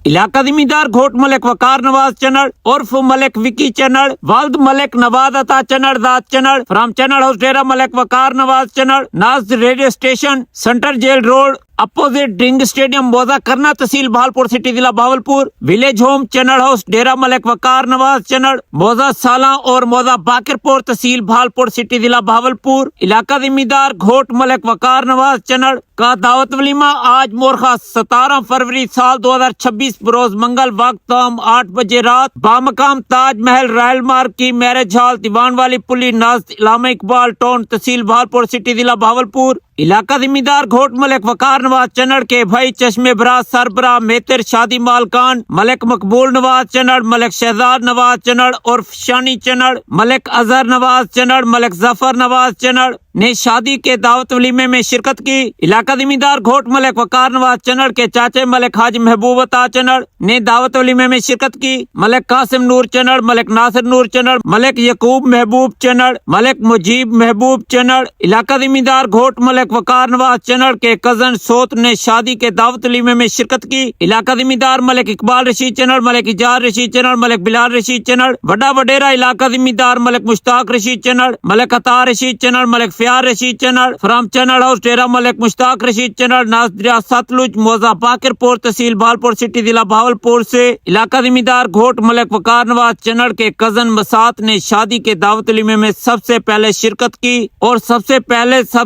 علاقہ زمیندار گھوٹ ملک وقار نواز چنڑ عرف ملک وکی چنڑ والد ملک نواز عطا چنڑ ذات چنڑ فرام چنڑ ہاؤس ڈیرہ ملک وقار نواز چنڑ ناز radio station centre jail road opposite Dring stadium موزہ کرنا تحصیل بہالپور سٹی ضلع Bahawalpur village home Chanar house Dera Malik Waqar Nawaz Chanar موزہ سالاں اور موزہ باقر پور تحصیل بہالپور سٹی ضلع بہاولپور علاقہ زمیندار گھوٹ ملک وقار نواز چنڑ کا دعوت ولیمہ آج مورخہ 17 فروری سال 2026 بروز منگل وقت 8 بجے رات بامقام تاج محل رائل مارگ کی میرج ہال دیوان والی پلی نزد علامہ اقبال ٹون تحصیل بہالپور سٹی ضلع بہاولپور علاقہ زمیندار گھوٹ ملک وقار نواز چنڑ کے بھائی چشمے براہ سربراہ میتر شادی مالکان ملک مقبول نواز چنڑ ملک شہزاد نواز چنڑ عرف شانی چنڑ ملک اظہر نواز چنڑ ملک ظفر نواز چنڑ نے شادی کے دعوت ولیمے میں شرکت کی۔ علاقہ زمیندار گھوٹ ملک وقار نواز چنڑ کے چاچے ملک حاجی محبوب عطا چنڑ نے دعوت ولیمے میں شرکت کی۔ ملک قاسم نور چنڑ ملک ناصر نور چنڑ ملک یعقوب محبوب چنڑ ملک مجیب محبوب چنڑ علاقہ زمیندار گھوٹ ملک وقار نواز چنڑ کے کزن سوت نے شادی کے دعوت ولیمے میں شرکت کی۔ علاقہ زمیندار ملک اقبال رشید چنڑ ملک اجار رشید چنڑ ملک بلال رشید چنڑ وڈا وڈیرا علاقہ زمیندار ملک مشتاق رشید چنڑ ملک عطا رشید چنڑ ملک فیار رشید چنڑ فرام چنڑ ہاؤس ڈیرہ ملک مشتاق رشید چنڑ ناز دریا ستلج موزہ باقر پور تحصیل بہالپور سٹی ضلع بہاولپور سے علاقہ زمیندار گھوٹ ملک وقار نواز چنڑ کے کزن مسات نے شادی کے دعوت ولیمے میں سب سے پہلے شرکت کی اور سب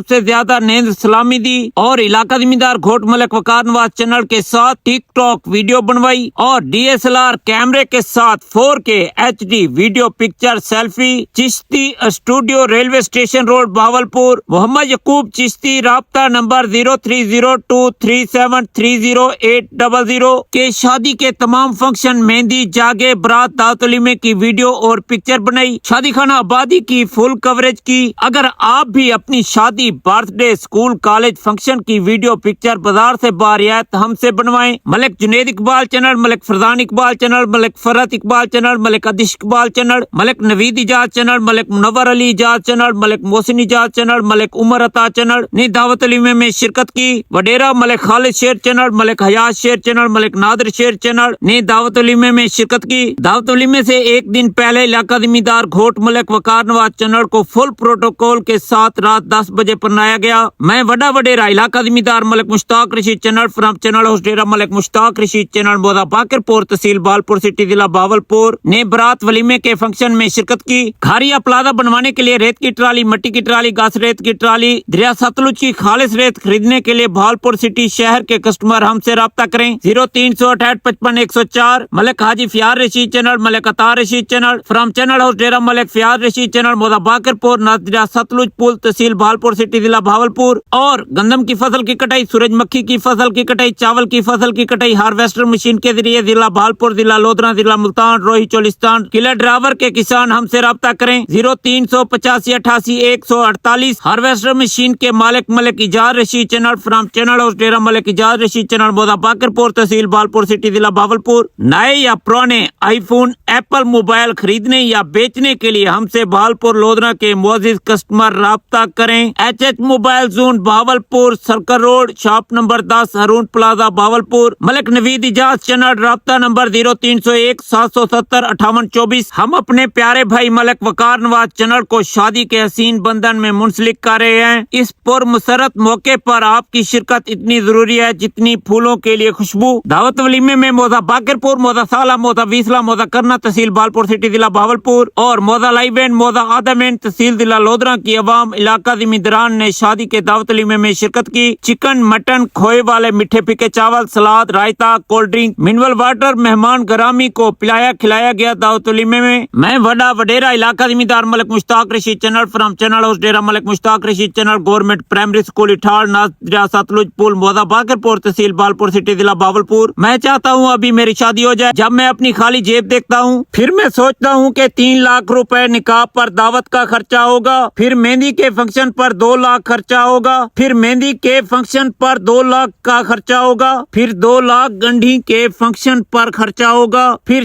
سے زیادہ نیند سلامی دی اور علاقہ زمیندار گھوٹ ملک وقار نواز چنڑ کے ساتھ ٹک ٹاک ویڈیو بنوائی اور DSLR کیمرے کے ساتھ 4K HD video picture selfie. Chishti studio railway station road Bahawalpur Muhammad Yaqoob Chishti رابطہ نمبر 0302373080 کے شادی کے تمام فنکشن مہندی جاگے برات دعوت ولیمے کی ویڈیو اور پکچر بنائی، شادی خانہ آبادی کی فل کوریج کی۔ اگر آپ بھی اپنی شادی birth day school college function کی ویڈیو پکچر بازار سے بارعایت ہم سے بنوائیں۔ ملک جنید اقبال چنڑ ملک فرزان اقبال چنڑ ملک فرحت اقبال چنڑ ملک عدیش اقبال چنڑ ملک نوید ایجاد چنڑ ملک منور علی ایجاد چنڑ ملک محسن ایجاد چنڑ ملک عمر عطا چنڑ نے دعوت ولیمے میں شرکت کی۔ وڈیرا ملک خالد شیر چنڑ ملک حیات شیر چنڑ ملک نادر شیر چنڑ نے دعوت ولیمے میں شرکت کی۔ دعوت ولیمے سے ایک دن پہلے علاقہ زمیندار گھوٹ ملک وقار نواز چنڑ کو فل پروٹوکول کے ساتھ رات 10 بجے پرنایا گیا۔ میں وڈا وڈیرا علاقہ زمیندار ملک مشتاق رشید چنڑ فرام چنڑ ہاؤس ڈیرہ ملک مشتاق رشید چنڑ موزہ باقر پور تحصیل بہالپور سٹی ضلع بہاولپور نے برات ولیمے کے فنکشن میں شرکت کی۔ کھاریا پلازہ بنوانے کے لیے ریت کی ٹرالی، مٹی کی ٹرالی، گھاس ریت کی ٹرالی، دریا ستلج کی خالص ریت خریدنے کے لیے بہالپور سٹی شہر کے کسٹمر ہم سے رابطہ کریں۔ 0368555104 ملک حاجی فیار رشید چنڑ ملک عطا رشید چنڑ فرام چنڑ ہاؤس ڈیرہ ملک فیار رشید چنڑ موزہ باقر پور ناز دریا ستلج پل تحصیل بہالپور سٹی ضلع بہاولپور اور گندم کی فصل کی کٹائی، سورج مکھی کی فصل کی کٹائی، چاول کی فصل کی کٹائی ہارویسٹر مشین کے ذریعے ضلع بہالپور، ضلع لودھرا، ضلع ملتان، روہی چولستان قلعہ ڈراور کے کسان ہم سے رابطہ کریں۔ 0385880148 ہارویسٹر مشین کے مالک ملک اجار رشید چنڑ فرام چنڑ ہاؤس ڈیرہ ملک اجار رشید چنڑ موزہ باقر پور تحصیل بہالپور سٹی ضلع بہاولپور۔ نئے یا پرانے آئی فون، ایپل موبائل خریدنے یا بیچنے کے لیے ہم سے بہالپور لودھرا کے معزز کسٹمر رابطہ کریں۔ HH mobile zone Bahawalpur, circle road, shop number 10، Harwan plaza Bahawalpur. ملک نوید ایجاد چنڑ رابطہ نمبر 0301775824۔ ہم اپنے پیارے بھائی ملک وقار نواز چنڑ کو شادی کے حسین بندھن میں منسلک کر رہے ہیں۔ اس پرمسرت موقع پر آپ کی شرکت اتنی ضروری ہے جتنی پھولوں کے لیے خوشبو۔ دعوت ولیمے میں موزہ باقر پور، موزہ سالہ، موزہ ویسلا، موزہ کرنا تحصیل بہالپور سٹی ضلع بہاولپور اور موزہ لائیوین، موزہ آدمین تحصیل ضلع لودھرا کی عوام علاقہ زمینداران نے شادی کے دعوت ولیمے میں شرکت کی۔ چکن، مٹن، کھوئے والے میٹھے پھیکے چاول، salad, raita, cold drink, mineral water مہمان گرامی کو پلایا کھلایا گیا۔ دعوت ولیمے میں وڈا وڈیرا علاقہ زمیندار Malik Mushtaq Rashid Chanar from Chanar house Dera Malik Mushtaq Rashid Chanar government primary school اٹھاڑ ناز دریا ستلج پل موزہ باقر پور تحصیل بہالپور سٹی ضلع بہاولپور۔ میں چاہتا ہوں ابھی میری شادی ہو جائے۔ جب میں اپنی خالی جیب دیکھتا ہوں پھر میں سوچتا ہوں کہ 3 لاکھ روپے نکاح پر دعوت کا خرچہ ہوگا، پھر مہندی کے فنکشن پر 2 لاکھ خرچہ ہوگا، پھر مہندی کے فنکشن پر 2 لاکھ کا خرچہ ہوگا، پھر 2 لاکھ گنڈھی کے فنکشن پر خرچہ ہوگا، پھر